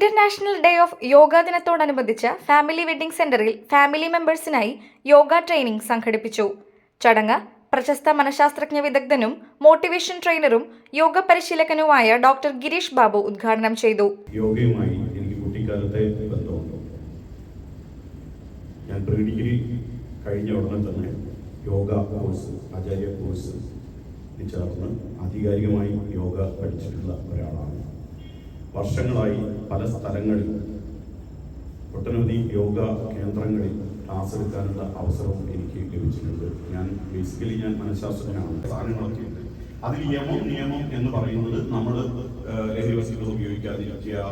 International day of yoga ദിനത്തോടനുബന്ധിച്ച് family wedding സെന്ററിൽ family മെമ്പേഴ്സിനായി yoga training സംഘടിപ്പിച്ചു. ചടങ്ങ് പ്രശസ്ത മനഃശാസ്ത്രജ്ഞ വിദഗ്ധനും മോട്ടിവേഷൻ ട്രെയിനറും യോഗ പരിശീലകനുമായ ഡോക്ടർ ഗിരീഷ് ബാബു ഉദ്ഘാടനം ചെയ്തു. യോഗയുമായി എനിക്ക് കുട്ടിക്കാലത്തെ ബന്ധമുണ്ട്. ഞാൻ പ്രീ ഡിഗ്രി കഴിഞ്ഞ ഉടനെ തന്നെ യോഗ കോഴ്സ്, ആചാര്യ കോഴ്സ് ചേർന്ന് ആധികാരികമായി യോഗ പഠിച്ചിട്ടുള്ള ഒരാളാണ്. വർഷങ്ങളായി പല സ്ഥലങ്ങളിൽ ഒട്ടനവധി യോഗ കേന്ദ്രങ്ങളിൽ ക്ലാസ് എടുക്കാനുള്ള അവസരവും എനിക്ക് ലഭിച്ചിട്ടുണ്ട്. ഞാൻ മനഃശാസ്ത്രജ്ഞനാണ്. സാധനങ്ങളൊക്കെ ഉണ്ട്. അതിൽ നിയമം എന്ന് പറയുന്നത് നമ്മൾ ലഹരി വസ്തുക്കൾ ഉപയോഗിക്കാതിരിക്കുക,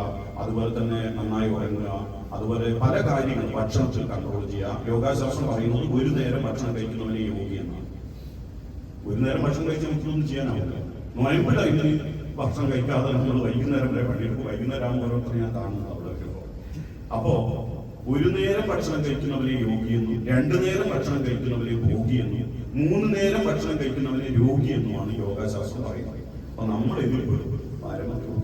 അതുപോലെ തന്നെ നന്നായി ഉറങ്ങുക, അതുപോലെ പല കാര്യങ്ങൾ ഭക്ഷണത്തിൽ കൺട്രോൾ ചെയ്യുക. യോഗാശാസ്ത്രം പറയുന്നത് ഒരു നേരം ഭക്ഷണം കഴിക്കുന്നവനെ യോഗി എന്നാണ്. ഒരു നേരം ഭക്ഷണം കഴിച്ച് നമുക്കൊന്നും ചെയ്യാനാവില്ല. നോയമ്പിലായിട്ട് ഭക്ഷണം കഴിക്കാതെ നമ്മൾ വൈകുന്നേരം വരെ പണിയെടുക്കും. വൈകുന്നേരം ആകുമ്പോൾ ഞാൻ കാണുന്നത് അവിടെ. അപ്പോ ഒരു നേരം ഭക്ഷണം കഴിക്കുന്നവരെ യോഗിയെന്നും, രണ്ടു നേരം ഭക്ഷണം കഴിക്കുന്നവരെ ഭോഗിയെന്നും, 3 നേരം ഭക്ഷണം കഴിക്കുന്നവരെ രോഗി എന്നുമാണ് യോഗാശാസ്ത്രം പറയുന്നത്. അപ്പൊ നമ്മൾ എതിർപ്പെടും പാരമ്പര്യം.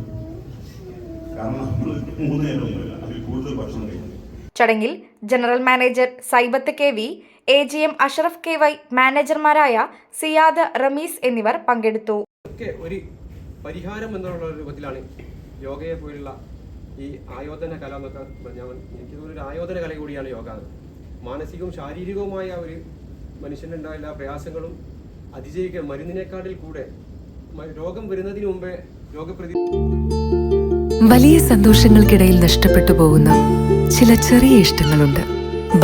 കാരണം നമ്മൾ 3 നേരം ഒന്നുമില്ല, അതിൽ കൂടുതൽ ഭക്ഷണം കഴിക്കും. ചടങ്ങിൽ general manager Saibath KV, AGM Ashraf KY, മാനേജർമാരായ സിയാദ്, റമീസ് എന്നിവർ പങ്കെടുത്തു. ഒരു പരിഹാരം എന്നുള്ള രൂപത്തിലാണ് യോഗയെ പോലുള്ള ഈ ആയോധന കല എന്നൊക്കെ എനിക്ക് ഒരു ആയോധന കല കൂടിയാണ് യോഗ. മാനസികവും ശാരീരികവുമായ ഒരു മനുഷ്യനുണ്ടായ എല്ലാ പ്രയാസങ്ങളും അതിജീവിക്കാൻ മരുന്നിനേക്കാട്ടിൽ കൂടെ രോഗം വരുന്നതിന് മുമ്പേ വലിയ സന്തോഷങ്ങൾക്കിടയിൽ നഷ്ടപ്പെട്ടു പോകുന്ന ചില ചെറിയ ഇഷ്ടങ്ങളുണ്ട്.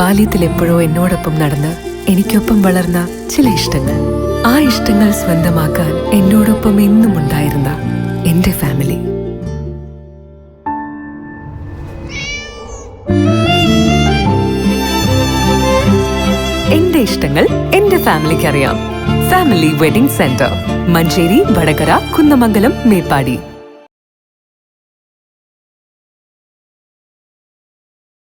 ബാല്യത്തിൽ എപ്പോഴോ എന്നോടൊപ്പം നടന്ന് എനിക്കൊപ്പം വളർന്ന ചില ഇഷ്ടങ്ങൾ. ആ ഇഷ്ടങ്ങൾ സ്വന്തമാക്കാൻ എന്നോടൊപ്പം എന്നും ഉണ്ടായിരുന്ന എന്റെ ഫാമിലി. എന്റെ ഇഷ്ടങ്ങൾ എന്റെ ഫാമിലിക്ക് അറിയാം. Family wedding centre, Manjeri, Vadakara, Kunnamangalam, Meppadi.